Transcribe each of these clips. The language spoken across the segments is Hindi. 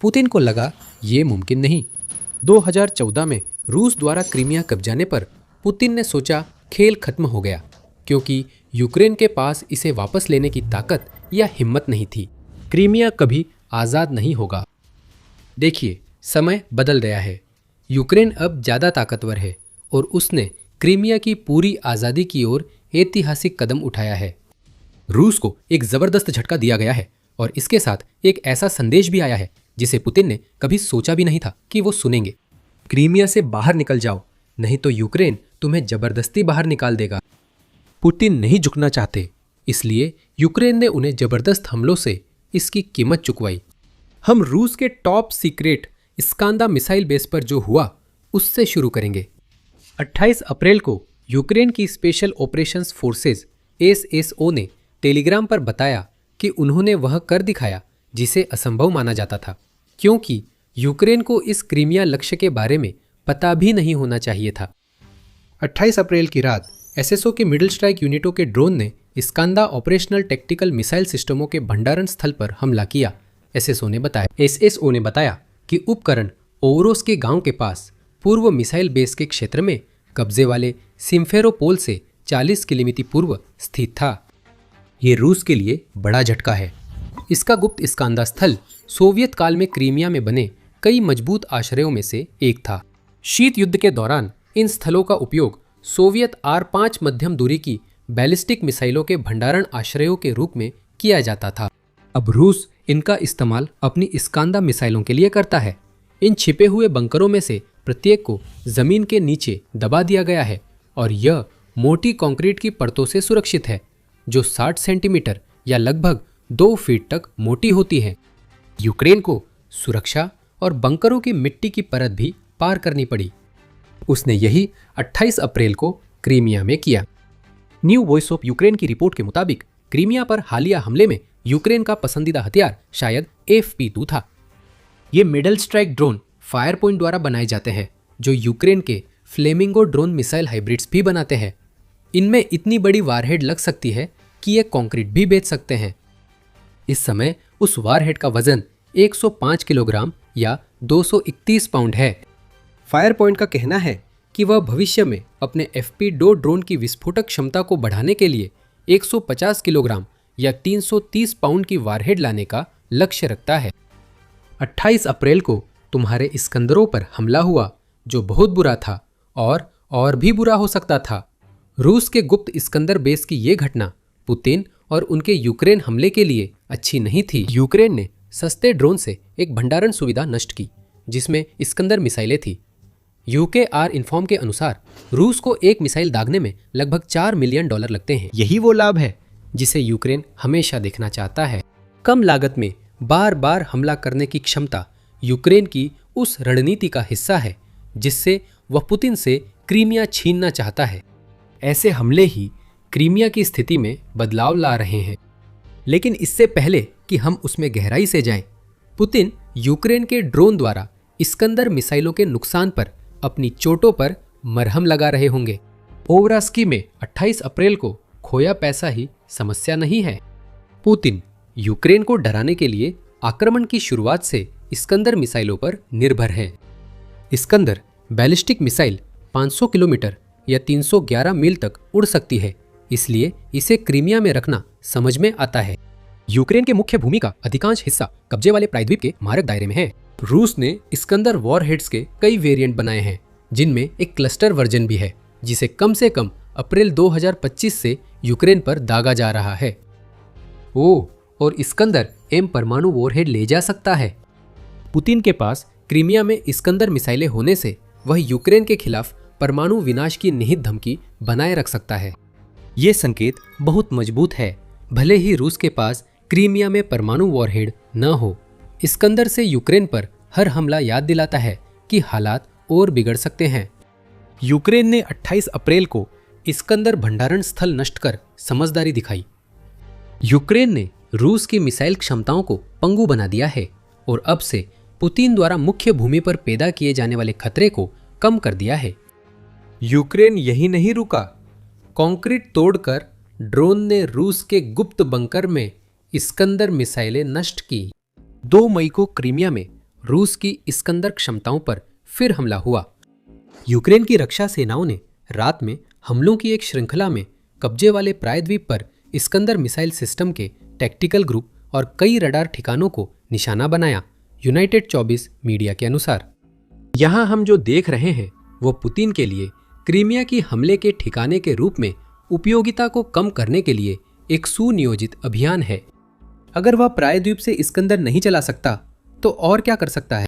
पुतिन को लगा ये मुमकिन नहीं। 2014 में रूस द्वारा क्रीमिया कब्जाने पर पुतिन ने सोचा खेल खत्म हो गया, क्योंकि यूक्रेन के पास इसे वापस लेने की ताकत या हिम्मत नहीं थी। क्रीमिया कभी आज़ाद नहीं होगा। देखिए, समय बदल गया है। यूक्रेन अब ज़्यादा ताकतवर है और उसने क्रीमिया की पूरी आज़ादी की ओर ऐतिहासिक कदम उठाया है। रूस को एक ज़बरदस्त झटका दिया गया है और इसके साथ एक ऐसा संदेश भी आया है जिसे पुतिन ने कभी सोचा भी नहीं था कि वो सुनेंगे। क्रीमिया से बाहर निकल जाओ, नहीं तो यूक्रेन तुम्हें जबरदस्ती बाहर निकाल देगा। पुतिन नहीं झुकना चाहते, इसलिए यूक्रेन ने उन्हें जबरदस्त हमलों से इसकी कीमत चुकवाई। हम रूस के टॉप सीक्रेट इस्कांदा मिसाइल बेस पर जो हुआ उससे शुरू करेंगे। 28 अप्रैल को यूक्रेन की स्पेशल ऑपरेशंस फोर्सेस एसएसओ ने टेलीग्राम पर बताया कि उन्होंने वह कर दिखाया जिसे असंभव माना जाता था, क्योंकि यूक्रेन को इस क्रीमिया लक्ष्य के बारे में पता भी नहीं होना चाहिए था। 28 अप्रैल की रात एसएसओ के मिडिल स्ट्राइक यूनिटों के ड्रोन ने इस्कांदा ऑपरेशनल टेक्टिकल मिसाइल सिस्टमों के भंडारण स्थल पर हमला किया। एसएसओ ने बताया कि उपकरण ओवरोस के गांव के पास पूर्व मिसाइल बेस के क्षेत्र में कब्जे वाले सिम्फेरोपोल से 40 किलोमीटर पूर्व स्थित था। ये रूस के लिए बड़ा झटका है। इसका गुप्त इस्कांदा स्थल सोवियत काल में क्रीमिया में बने कई मजबूत आश्रयों में से एक था। शीत युद्ध के दौरान इन स्थलों का उपयोग सोवियत R5 मध्यम दूरी की बैलिस्टिक मिसाइलों के भंडारण आश्रयों के रूप में किया जाता था। अब रूस इनका इस्तेमाल अपनी इस्कांदा मिसाइलों के लिए करता है। इन छिपे हुए बंकरों में से प्रत्येक को जमीन के नीचे दबा दिया गया है और यह मोटी कंक्रीट की परतों से सुरक्षित है, जो 60 सेंटीमीटर या लगभग 2 फीट तक मोटी होती है। यूक्रेन को सुरक्षा और बंकरों की मिट्टी की परत भी पार करनी पड़ी। उसने यही 28 अप्रैल को क्रीमिया में किया। न्यू वॉइस ऑफ यूक्रेन की रिपोर्ट के मुताबिक क्रीमिया पर हालिया हमले में यूक्रेन का पसंदीदा हथियार शायद FP2 था। ये middle strike drone fire point द्वारा बनाए जाते हैं, जो यूक्रेन के फ्लेमिंगो ड्रोन मिसाइल हाइब्रिड्स भी बनाते हैं। इनमें इतनी बड़ी वारहेड लग सकती है कि ये कंक्रीट भी बेच सकते हैं। इस समय उस वारहेड का वजन 105 किलोग्राम या 231 पाउंड है। फायर पॉइंट का कहना है कि वह भविष्य में अपने FP2 ड्रोन की विस्फोटक क्षमता को बढ़ाने के लिए 150 किलोग्राम या 330 पाउंड की वारहेड लाने का लक्ष्य रखता है। 28 अप्रैल को तुम्हारे इस्कंदरों पर हमला हुआ, जो बहुत बुरा था और भी बुरा हो सकता था। रूस के गुप्त इस्कंदर बेस की ये घटना पुतिन और उनके यूक्रेन हमले के लिए अच्छी नहीं थी। यूक्रेन ने सस्ते ड्रोन से एक भंडारण सुविधा नष्ट की, जिसमें इस्कंदर मिसाइलें थी। UKR इन्फॉर्म के अनुसार रूस को एक मिसाइल दागने में लगभग $4 मिलियन लगते हैं। यही वो लाभ है जिसे यूक्रेन हमेशा देखना चाहता है। कम लागत में बार बार हमला करने की क्षमता यूक्रेन की उस रणनीति का हिस्सा है जिससे वह पुतिन से क्रीमिया छीनना चाहता है। ऐसे हमले ही क्रीमिया की स्थिति में बदलाव ला रहे हैं। लेकिन इससे पहले कि हम उसमें गहराई से जाएं, पुतिन यूक्रेन के ड्रोन द्वारा इस्कंदर मिसाइलों के नुकसान पर अपनी चोटों पर मरहम लगा रहे होंगे। ओवरास्की में 28 अप्रैल को खोया पैसा ही समस्या नहीं है। पुतिन यूक्रेन को डराने के लिए आक्रमण की शुरुआत से इस्कंदर मिसाइलों पर निर्भर है। इस्कंदर बैलिस्टिक मिसाइल 500 किलोमीटर या 311 मील तक उड़ सकती है, इसलिए इसे क्रीमिया में रखना समझ में आता है। यूक्रेन के मुख्य भूमि का अधिकांश हिस्सा कब्जे वाले प्रायद्वीप के मारक दायरे में है। रूस ने इस्कंदर वॉरहेड्स के कई वेरिएंट बनाए हैं, जिनमें एक क्लस्टर वर्जन भी है, जिसे कम से कम अप्रैल 2025 से यूक्रेन पर दागा जा रहा है। और इस्कंदर M परमाणु वॉरहेड ले जा सकता है। पुतिन के पास क्रीमिया में इस्कंदर मिसाइलें होने से वह यूक्रेन के खिलाफ परमाणु विनाश की निहित धमकी बनाए रख सकता है। ये संकेत बहुत मजबूत है। भले ही रूस के पास क्रीमिया में परमाणु वॉरहेड न हो, इस्कंदर से यूक्रेन पर हर हमला याद दिलाता है कि हालात और बिगड़ सकते हैं। यूक्रेन ने 28 अप्रैल को इस्कंदर भंडारण स्थल नष्ट कर समझदारी दिखाई। यूक्रेन ने रूस की मिसाइल क्षमताओं को पंगु बना दिया है और अब से पुतिन द्वारा मुख्य भूमि पर पैदा किए जाने वाले खतरे को कम कर दिया है। यूक्रेन यही नहीं रुका। कंक्रीट तोड़कर ड्रोन ने रूस के गुप्त बंकर में इस्कंदर मिसाइलें नष्ट की। 2 मई को क्रीमिया में रूस की इस्कंदर क्षमताओं पर फिर हमला हुआ। यूक्रेन की रक्षा सेनाओं ने रात में हमलों की एक श्रृंखला में कब्जे वाले प्रायद्वीप पर इस्कंदर मिसाइल सिस्टम के टैक्टिकल ग्रुप और कई रडार ठिकानों को निशाना बनाया, यूनाइटेड 24 मीडिया के अनुसार। यहां हम जो देख रहे हैं वो पुतिन के लिए क्रीमिया की हमले के ठिकाने के रूप में उपयोगिता को कम करने के लिए एक सुनियोजित अभियान है। अगर वह प्रायद्वीप से इस्कंदर नहीं चला सकता तो और क्या कर सकता है?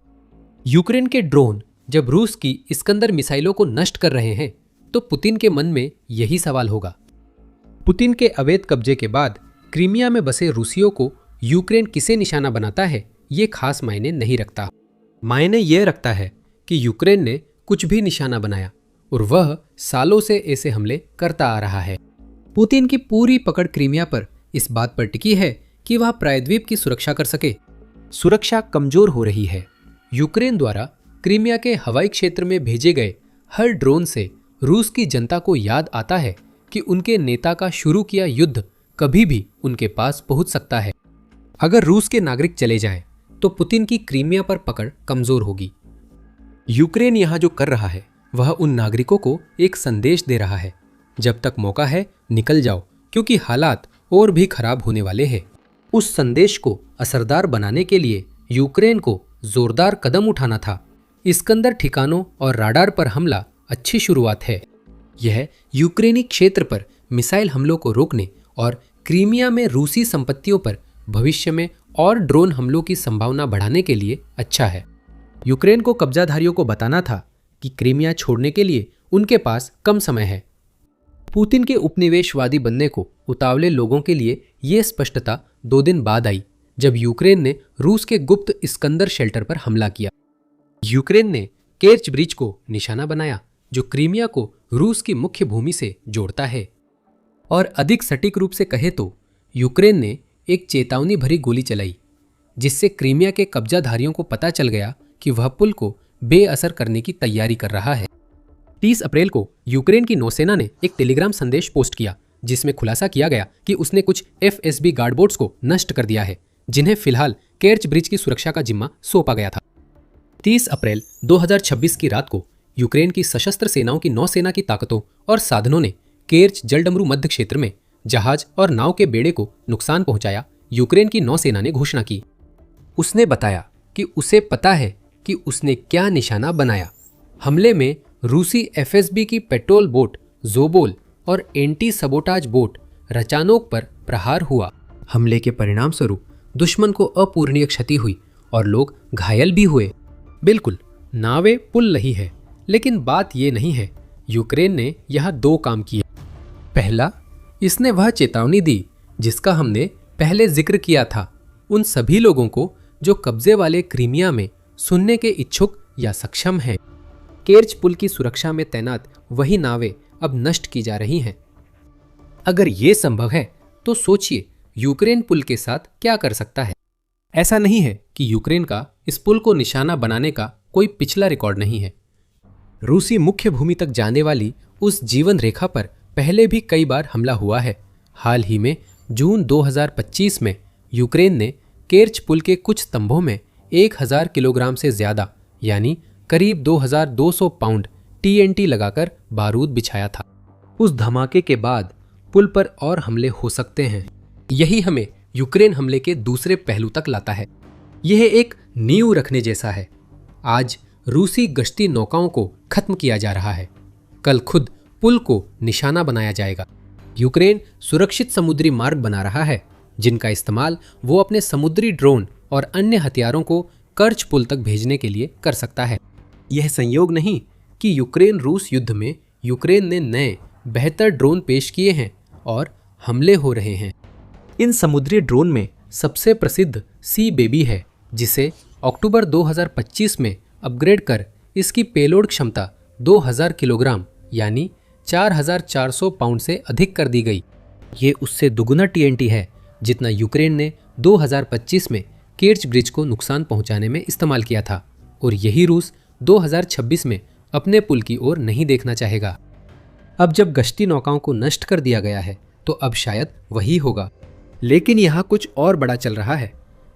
यूक्रेन के ड्रोन जब रूस की इस्कंदर मिसाइलों को नष्ट कर रहे हैं तो पुतिन के मन में यही सवाल होगा। पुतिन के अवैध कब्जे के बाद क्रीमिया में बसे रूसियों को यूक्रेन किसे निशाना बनाता है ये खास मायने नहीं रखता। मायने यह रखता है कि यूक्रेन ने कुछ भी निशाना बनाया और वह सालों से ऐसे हमले करता आ रहा है। पुतिन की पूरी पकड़ क्रीमिया पर इस बात पर टिकी है कि वह प्रायद्वीप की सुरक्षा कर सके। सुरक्षा कमजोर हो रही है। यूक्रेन द्वारा क्रीमिया के हवाई क्षेत्र में भेजे गए हर ड्रोन से रूस की जनता को याद आता है कि उनके नेता का शुरू किया युद्ध कभी भी उनके पास पहुंच सकता है। अगर रूस के नागरिक चले जाएं, तो पुतिन की क्रीमिया पर पकड़ कमजोर होगी। यूक्रेन यहां जो कर रहा है वह उन नागरिकों को एक संदेश दे रहा है, जब तक मौका है निकल जाओ, क्योंकि हालात और भी खराब होने वाले हैं। उस संदेश को असरदार बनाने के लिए यूक्रेन को जोरदार कदम उठाना था। इस्कंदर ठिकानों और राडार पर हमला अच्छी शुरुआत है। यह यूक्रेनी क्षेत्र पर मिसाइल हमलों को रोकने और क्रीमिया में रूसी संपत्तियों पर भविष्य में और ड्रोन हमलों की संभावना बढ़ाने के लिए अच्छा है। यूक्रेन को कब्जाधारियों को बताना था कि क्रीमिया छोड़ने के लिए उनके पास कम समय है। पुतिन के उपनिवेशवादी बनने को उतावले लोगों के लिए यह स्पष्टता 2 दिन बाद आई, जब यूक्रेन ने रूस के गुप्त इस्कंदर शेल्टर पर हमला किया। यूक्रेन ने केर्च ब्रिज को निशाना बनाया, जो क्रीमिया को रूस की मुख्य भूमि से जोड़ता है। और अधिक सटीक रूप से कहे तो यूक्रेन ने एक चेतावनी भरी गोली चलाई, जिससे क्रीमिया के कब्जाधारियों को पता चल गया कि वह पुल को बेअसर करने की तैयारी कर रहा है। 30 अप्रैल को यूक्रेन की नौसेना ने एक टेलीग्राम संदेश पोस्ट किया, जिसमें खुलासा किया गया कि उसने कुछ FSB गार्ड बोट्स को नष्ट कर दिया है, जिन्हें फिलहाल केर्च ब्रिज की सुरक्षा का जिम्मा सौंपा गया था। 30 अप्रैल 2026 की रात को यूक्रेन की सशस्त्र सेनाओं की नौसेना की ताकतों और साधनों ने केर्च जलडमरू मध्य क्षेत्र में जहाज और नाव के बेड़े को नुकसान पहुंचाया। यूक्रेन की नौसेना ने घोषणा की। उसने बताया कि उसे पता है कि उसने क्या निशाना बनाया। हमले में रूसी FSB की पेट्रोल बोट ज़ोबोल और एंटी सबोटाज बोट रचानोक पर प्रहार हुआ। हमले के परिणाम स्वरूप दुश्मन को अपूरणीय क्षति हुई और लोग घायल भी हुए। बिल्कुल, नावें पुल रही है, लेकिन बात ये नहीं है। यूक्रेन ने यहाँ 2 काम किए। पहला, इसने वह चेतावनी दी जिसका हमने पहले जिक्र किया था, उन सभी लोगों को जो कब्जे वाले क्रीमिया में सुनने के इच्छुक या सक्षम हैं। केर्च पुल की सुरक्षा में तैनात वही नावें अब नष्ट की जा रही हैं। अगर ये संभव है तो सोचिए यूक्रेन पुल के साथ क्या कर सकता है। ऐसा नहीं है कि यूक्रेन का इस पुल को निशाना बनाने का कोई पिछला रिकॉर्ड नहीं है। रूसी मुख्य भूमि तक जाने वाली उस जीवन रेखा पर पहले भी कई बार हमला हुआ है। हाल ही में जून 2025 में यूक्रेन ने केर्च पुल के कुछ स्तंभों में 1000 किलोग्राम से ज्यादा यानी करीब 2200 पाउंड TNT लगाकर बारूद बिछाया था। उस धमाके के बाद पुल पर और हमले हो सकते हैं। यही हमें यूक्रेन हमले के दूसरे पहलू तक लाता है। यह एक नींव रखने जैसा है। आज रूसी गश्ती नौकाओं को खत्म किया जा रहा है, कल खुद पुल को निशाना बनाया जाएगा। यूक्रेन सुरक्षित समुद्री मार्ग बना रहा है, जिनका इस्तेमाल वो अपने समुद्री ड्रोन और अन्य हथियारों को कर्च पुल तक भेजने के लिए कर सकता है। यह संयोग नहीं कि यूक्रेन रूस युद्ध में यूक्रेन ने नए बेहतर ड्रोन पेश किए हैं और हमले हो रहे हैं। इन समुद्री ड्रोन में सबसे प्रसिद्ध सी बेबी है, जिसे अक्टूबर 2025 में अपग्रेड कर इसकी पेलोड क्षमता 2000 किलोग्राम यानी 4400 पाउंड से अधिक कर दी गई। ये उससे दुगुना TNT है जितना यूक्रेन ने 2025 में केर्च ब्रिज को नुकसान पहुंचाने में इस्तेमाल किया था, और यही रूस 2026 में अपने पुल की ओर नहीं देखना चाहेगा। अब जब गश्ती नौकाओं को नष्ट कर दिया गया है तो अब शायद वही होगा। लेकिन यहाँ कुछ और बड़ा चल रहा है,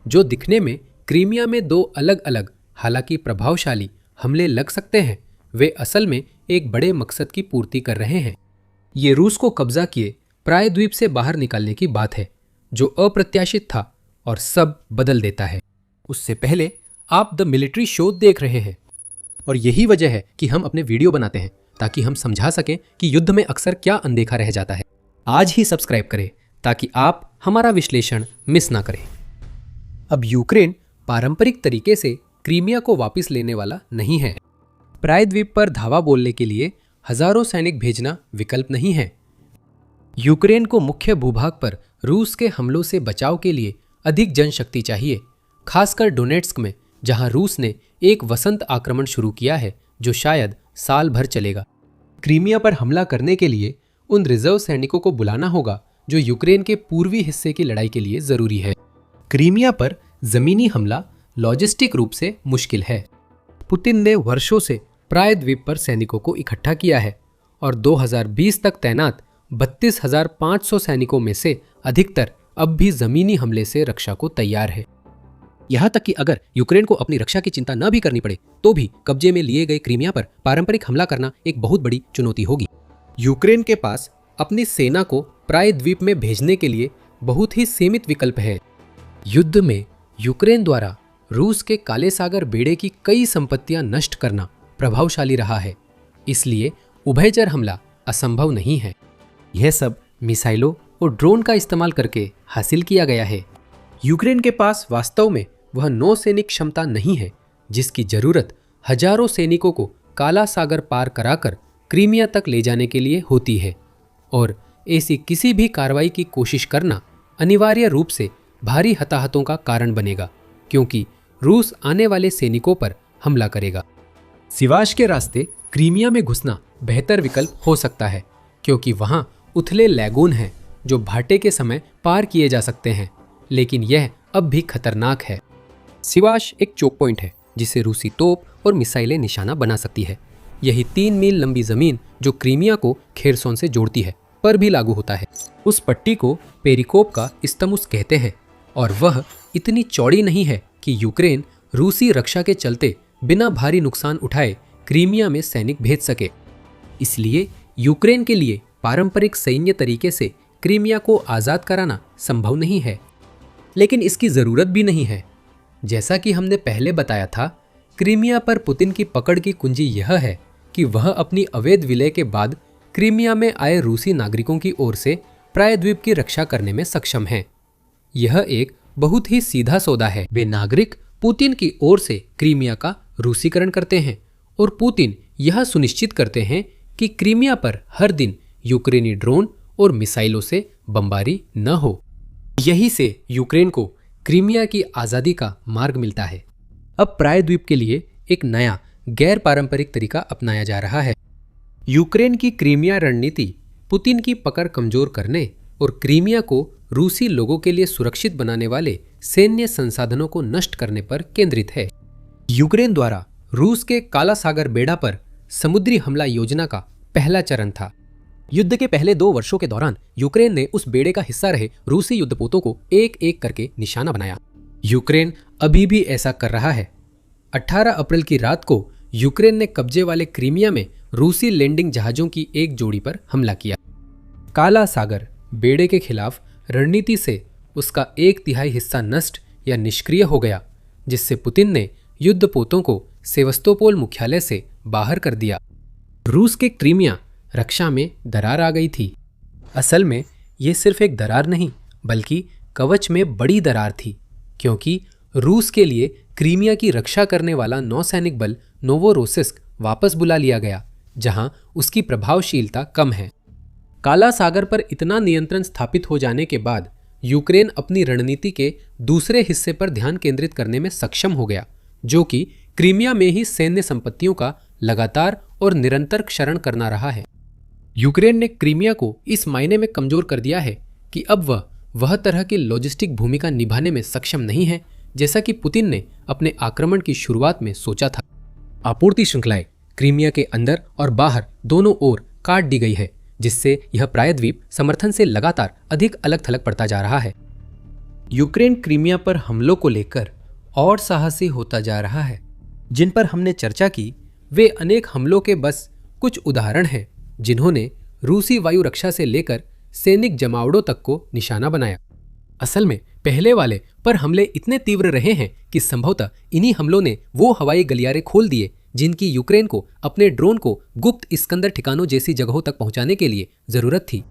जो दिखने में क्रीमिया में 2 अलग अलग हालांकि प्रभावशाली हमले लग सकते हैं, वे असल में एक बड़े मकसद की पूर्ति कर रहे हैं। ये रूस को कब्जा किए प्रायद्वीप से बाहर निकालने की बात है, जो अप्रत्याशित था और सब बदल देता है। उससे पहले आप द मिलिट्री शो देख रहे हैं और यही वजह है कि हम अपने वीडियो बनाते हैं, ताकि हम समझा सकें कि युद्ध में अक्सर क्या अनदेखा रह जाता है। आज ही सब्सक्राइब करें ताकि आप हमारा विश्लेषण मिस ना करें। अब यूक्रेन पारंपरिक तरीके से क्रीमिया को वापस लेने वाला नहीं है। प्रायद्वीप पर धावा बोलने के लिए हजारों सैनिक भेजना विकल्प नहीं है। यूक्रेन को मुख्य भूभाग पर रूस के हमलों से बचाव के लिए अधिक जनशक्ति चाहिए, खासकर डोनेट्स्क में, जहां रूस ने एक वसंत आक्रमण शुरू किया है जो शायद साल भर चलेगा। क्रीमिया पर हमला करने के लिए उन रिजर्व सैनिकों को बुलाना होगा जो यूक्रेन के पूर्वी हिस्से की लड़ाई के लिए जरूरी है। क्रीमिया पर जमीनी हमला लॉजिस्टिक रूप से मुश्किल है। पुतिन ने वर्षों से प्रायद्वीप पर सैनिकों को इकट्ठा किया है और 2020 तक तैनात 32,500 सैनिकों में से अधिकतर अब भी जमीनी हमले से रक्षा को तैयार है। यहां तक कि अगर यूक्रेन को अपनी रक्षा की चिंता न भी करनी पड़े तो भी कब्जे में लिए गए क्रीमिया पर पारंपरिक हमला करना एक बहुत बड़ी चुनौती होगी। यूक्रेन के पास अपनी सेना को प्रायद्वीप में भेजने के लिए बहुत ही सीमित विकल्प है। युद्ध में यूक्रेन द्वारा रूस के काले सागर बेड़े की कई संपत्तियां नष्ट करना प्रभावशाली रहा है, इसलिए उभयचर हमला असंभव नहीं है। यह सब मिसाइलों और ड्रोन का इस्तेमाल करके हासिल किया गया है। यूक्रेन के पास वास्तव में वह नौसैनिक क्षमता नहीं है जिसकी जरूरत हजारों सैनिकों को काला सागर पार कराकर क्रीमिया तक ले जाने के लिए होती है, और ऐसी किसी भी कार्रवाई की कोशिश करना अनिवार्य रूप से भारी हताहतों का कारण बनेगा, क्योंकि रूस आने वाले सैनिकों पर हमला करेगा। सिवाश के रास्ते क्रीमिया में घुसना बेहतर विकल्प हो सकता है, क्योंकि वहां उथले लैगून हैं जो भाटे के समय पार किए जा सकते हैं, लेकिन यह अब भी खतरनाक है। सिवाश एक चोक पॉइंट है जिसे रूसी तोप और मिसाइलें निशाना बना सकती है। यही 3 मील लंबी जमीन जो क्रीमिया को खेरसोन से जोड़ती है पर भी लागू होता है। उस पट्टी को पेरिकोप का इस्तमुस कहते हैं और वह इतनी चौड़ी नहीं है कि यूक्रेन रूसी रक्षा के चलते बिना भारी नुकसान उठाए क्रीमिया में सैनिक भेज सके। इसलिए यूक्रेन के लिए पारंपरिक सैन्य तरीके से क्रीमिया को आज़ाद कराना संभव नहीं है, लेकिन इसकी ज़रूरत भी नहीं है। जैसा कि हमने पहले बताया था, क्रीमिया पर पुतिन की पकड़ की कुंजी यह है कि वह अपनी अवैध विलय के बाद क्रीमिया में आए रूसी नागरिकों की ओर से प्रायद्वीप की रक्षा करने में सक्षम हैं। यह एक बहुत ही सीधा सौदा है। वे नागरिक पुतिन की ओर से क्रीमिया का रूसीकरण करते हैं और पुतिन यह सुनिश्चित करते हैं कि क्रीमिया पर हर दिन यूक्रेनी ड्रोन और मिसाइलों से बमबारी न हो। यही से यूक्रेन को क्रीमिया की आज़ादी का मार्ग मिलता है। अब प्रायद्वीप के लिए एक नया गैर पारंपरिक तरीका अपनाया जा रहा है। यूक्रेन की क्रीमिया रणनीति पुतिन की पकड़ कमजोर करने और क्रीमिया को रूसी लोगों के लिए सुरक्षित बनाने वाले सैन्य संसाधनों को नष्ट करने पर केंद्रित है। यूक्रेन द्वारा रूस के काला सागर बेड़ा पर समुद्री हमला योजना का पहला चरण था। युद्ध के पहले 2 वर्षों के दौरान यूक्रेन ने उस बेड़े का हिस्सा रहे रूसी युद्धपोतों को एक एक करके निशाना बनाया। यूक्रेन अभी भी ऐसा कर रहा है। 18 अप्रैल की रात को यूक्रेन ने कब्जे वाले क्रीमिया में रूसी लैंडिंग जहाजों की एक जोड़ी पर हमला किया। काला सागर बेड़े के खिलाफ रणनीति से उसका 1/3 हिस्सा नष्ट या निष्क्रिय हो गया, जिससे पुतिन ने युद्धपोतों को सेवस्तोपोल मुख्यालय से बाहर कर दिया। रूस के क्रीमिया रक्षा में दरार आ गई थी। असल में यह सिर्फ एक दरार नहीं बल्कि कवच में बड़ी दरार थी, क्योंकि रूस के लिए क्रीमिया की रक्षा करने वाला नौसैनिक बल नोवोरोसिस्क वापस बुला लिया गया, जहां उसकी प्रभावशीलता कम है। काला सागर पर इतना नियंत्रण स्थापित हो जाने के बाद यूक्रेन अपनी रणनीति के दूसरे हिस्से पर ध्यान केंद्रित करने में सक्षम हो गया, जो कि क्रीमिया में ही सैन्य संपत्तियों का लगातार और निरंतर क्षरण करना रहा है। यूक्रेन ने क्रीमिया को इस मायने में कमजोर कर दिया है कि अब वह तरह की लॉजिस्टिक भूमिका निभाने में सक्षम नहीं है जैसा कि पुतिन ने अपने आक्रमण की शुरुआत में सोचा था। आपूर्ति श्रृंखलाएं क्रीमिया के अंदर और बाहर दोनों ओर काट दी गई है, जिससे यह प्रायद्वीप समर्थन से लगातार अधिक अलग थलग पड़ता जा रहा है। यूक्रेन क्रीमिया पर हमलों को लेकर और साहसी होता जा रहा है। जिन पर हमने चर्चा की वे अनेक हमलों के बस कुछ उदाहरण हैं जिन्होंने रूसी वायु रक्षा से लेकर सैनिक जमावड़ों तक को निशाना बनाया। असल में पहले वाले पर हमले इतने तीव्र रहे हैं कि संभवतः इन्हीं हमलों ने वो हवाई गलियारे खोल दिए जिनकी यूक्रेन को अपने ड्रोन को गुप्त इस्कंदर ठिकानों जैसी जगहों तक पहुंचाने के लिए जरूरत थी।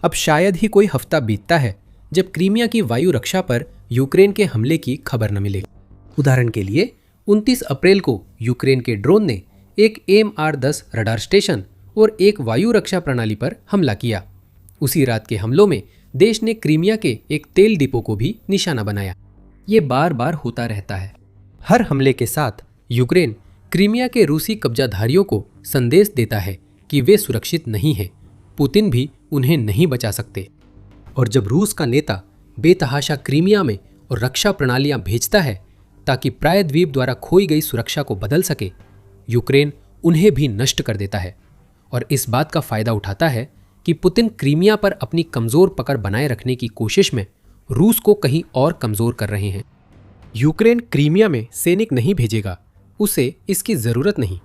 अब शायद ही कोई हफ्ता बीतता है जब क्रीमिया की वायु रक्षा पर यूक्रेन के हमले की खबर न मिले। उदाहरण के लिए 29 अप्रैल को यूक्रेन के ड्रोन ने एक MR-10 रडार स्टेशन और एक वायु रक्षा प्रणाली पर हमला किया। उसी रात के हमलों में देश ने क्रीमिया के एक तेल डिपो को भी निशाना बनाया। ये बार बार होता रहता है। हर हमले के साथ यूक्रेन क्रीमिया के रूसी कब्जाधारियों को संदेश देता है कि वे सुरक्षित नहीं हैं, पुतिन भी उन्हें नहीं बचा सकते। और जब रूस का नेता बेतहाशा क्रीमिया में और रक्षा प्रणालियां भेजता है ताकि प्रायद्वीप द्वारा खोई गई सुरक्षा को बदल सके, यूक्रेन उन्हें भी नष्ट कर देता है और इस बात का फायदा उठाता है कि पुतिन क्रीमिया पर अपनी कमजोर पकड़ बनाए रखने की कोशिश में रूस को कहीं और कमजोर कर रहे हैं। यूक्रेन क्रीमिया में सैनिक नहीं भेजेगा, उसे इसकी जरूरत नहीं।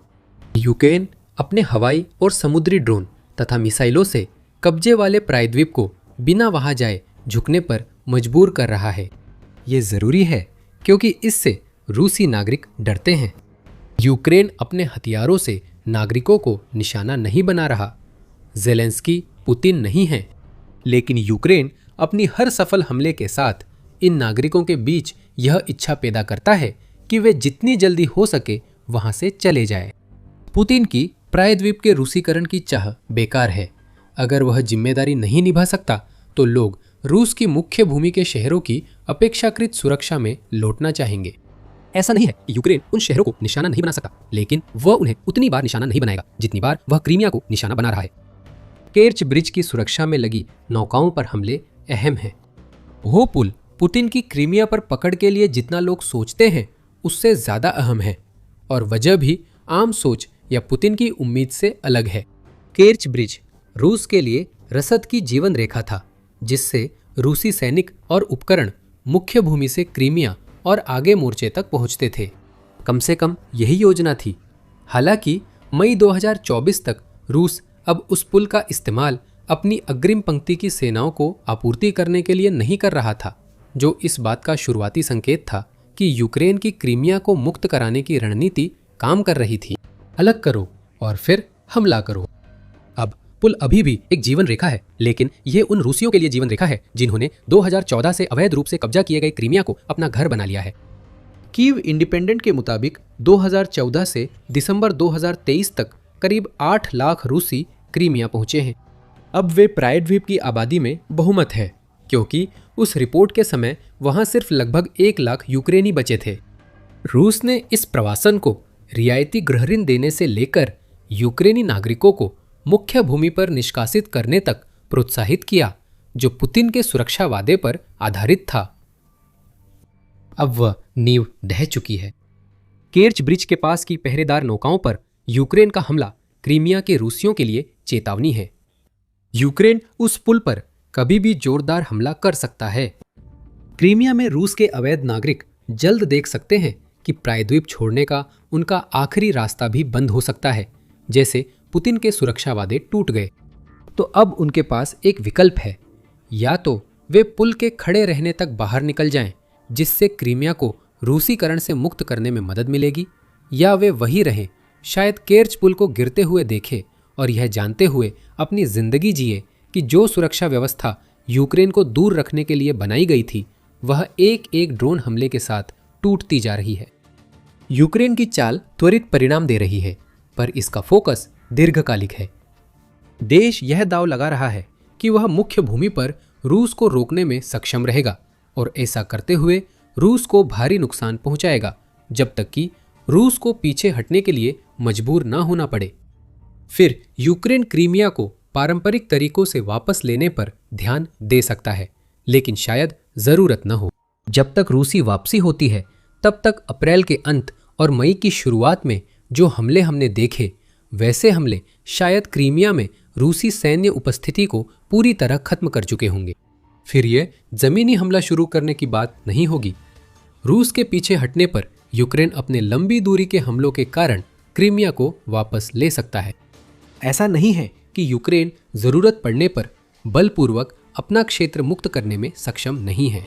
यूक्रेन अपने हवाई और समुद्री ड्रोन तथा मिसाइलों से कब्जे वाले प्रायद्वीप को बिना वहां जाए झुकने पर मजबूर कर रहा है। ये जरूरी है क्योंकि इससे रूसी नागरिक डरते हैं। यूक्रेन अपने हथियारों से नागरिकों को निशाना नहीं बना रहा। ज़ेलेंस्की पुतिन नहीं है, लेकिन यूक्रेन अपनी हर सफल हमले के साथ इन नागरिकों के बीच यह इच्छा पैदा करता है कि वे जितनी जल्दी हो सके वहां से चले जाए। पुतिन की प्रायद्वीप के रूसीकरण की चाह बेकार है। अगर वह जिम्मेदारी नहीं निभा सकता तो लोग रूस की मुख्य भूमि के शहरों की अपेक्षाकृत सुरक्षा में लौटना चाहेंगे। ऐसा नहीं है कि यूक्रेन उन शहरों को निशाना नहीं बना सकता, लेकिन वह उन्हें उतनी बार निशाना नहीं बनाएगा जितनी बार वह क्रीमिया को निशाना बना रहा है। केर्च ब्रिज की सुरक्षा में लगी नौकाओं पर हमले अहम हैं। वो पुल पुतिन की क्रीमिया पर पकड़ के लिए जितना लोग सोचते हैं उससे ज्यादा अहम है और वजह भी आम सोच या पुतिन की उम्मीद से अलग है। केर्च ब्रिज रूस के लिए रसद की जीवन रेखा था जिससे रूसी सैनिक और उपकरण मुख्य भूमि से क्रीमिया और आगे मोर्चे तक पहुंचते थे। कम से कम यही योजना थी। हालांकि मई 2024 तक रूस अब उस पुल का इस्तेमाल अपनी अग्रिम पंक्ति की सेनाओं को आपूर्ति करने के लिए नहीं कर रहा था, जो इस बात का शुरुआती संकेत था कि यूक्रेन की क्रीमिया को मुक्त कराने की रणनीति काम कर रही थी। अलग करो और फिर हमला करो। अब पुल अभी भी एक जीवन रेखा है, लेकिन यह उन रूसियों के लिए जीवन रेखा है जिन्होंने 2014 से अवैध रूप से कब्जा किए गए क्रीमिया को अपना घर बना लिया है। कीव इंडिपेंडेंट के मुताबिक 2014 से दिसंबर 2023 तक करीब 8 लाख रूसी क्रीमिया पहुंचे हैं। अब वे प्रायद्वीप की आबादी में बहुमत है, क्योंकि उस रिपोर्ट के समय वहां सिर्फ लगभग 1 लाख यूक्रेनी बचे थे। रूस ने इस प्रवासन को रियायती गृह ऋण देने से लेकर यूक्रेनी नागरिकों को मुख्य भूमि पर निष्कासित करने तक प्रोत्साहित किया, जो पुतिन के सुरक्षा वादे पर आधारित था। अब वह नींव ढह चुकी है। केर्च ब्रिज के पास की पहरेदार नौकाओं पर यूक्रेन का हमला क्रीमिया के रूसियों के लिए चेतावनी है। यूक्रेन उस पुल पर कभी भी जोरदार हमला कर सकता है। क्रीमिया में रूस के अवैध नागरिक जल्द देख सकते हैं कि प्रायद्वीप छोड़ने का उनका आखिरी रास्ता भी बंद हो सकता है। जैसे पुतिन के सुरक्षा वादे टूट गए, तो अब उनके पास एक विकल्प है। या तो वे पुल के खड़े रहने तक बाहर निकल जाएं, जिससे क्रीमिया को रूसीकरण से मुक्त करने में मदद मिलेगी, या वे वहीं रहें, शायद केर्च पुल को गिरते हुए देखें और यह जानते हुए अपनी जिंदगी जिए कि जो सुरक्षा व्यवस्था यूक्रेन को दूर रखने के लिए बनाई गई थी वह एक एक ड्रोन हमले के साथ टूटती जा रही है। यूक्रेन की चाल त्वरित परिणाम दे रही है, पर इसका फोकस दीर्घकालिक है। देश यह दांव लगा रहा है कि वह मुख्य भूमि पर रूस को रोकने में सक्षम रहेगा और ऐसा करते हुए रूस को भारी नुकसान पहुंचाएगा, जब तक कि रूस को पीछे हटने के लिए मजबूर न होना पड़े। फिर यूक्रेन क्रीमिया को पारंपरिक तरीकों से वापस लेने पर ध्यान दे सकता है, लेकिन शायद जरूरत न हो। जब तक रूसी वापसी होती है, तब तक अप्रैल के अंत और मई की शुरुआत में जो हमले हमने देखे, वैसे हमले शायद क्रीमिया में रूसी सैन्य उपस्थिति को पूरी तरह खत्म कर चुके होंगे। फिर यह जमीनी हमला शुरू करने की बात नहीं होगी। रूस के पीछे हटने पर यूक्रेन अपने लंबी दूरी के हमलों के कारण क्रीमिया को वापस ले सकता है। ऐसा नहीं है कि यूक्रेन जरूरत पड़ने पर बलपूर्वक अपना क्षेत्र मुक्त करने में सक्षम नहीं है।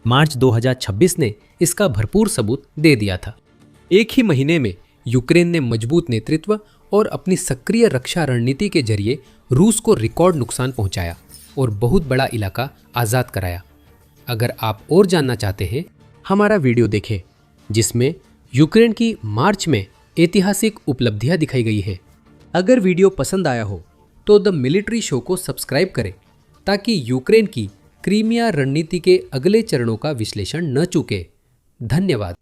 मार्च 2026 ने इसका भरपूर सबूत दे दिया था। एक ही महीने में यूक्रेन ने मजबूत नेतृत्व और अपनी सक्रिय रक्षा रणनीति के जरिए रूस को रिकॉर्ड नुकसान पहुंचाया और बहुत बड़ा इलाका आज़ाद कराया। अगर आप और जानना चाहते हैं, हमारा वीडियो देखें जिसमें यूक्रेन की मार्च में ऐतिहासिक उपलब्धियां दिखाई गई है। अगर वीडियो पसंद आया हो तो द मिलिट्री शो को सब्सक्राइब करें ताकि यूक्रेन की क्रीमिया रणनीति के अगले चरणों का विश्लेषण न चूके। धन्यवाद।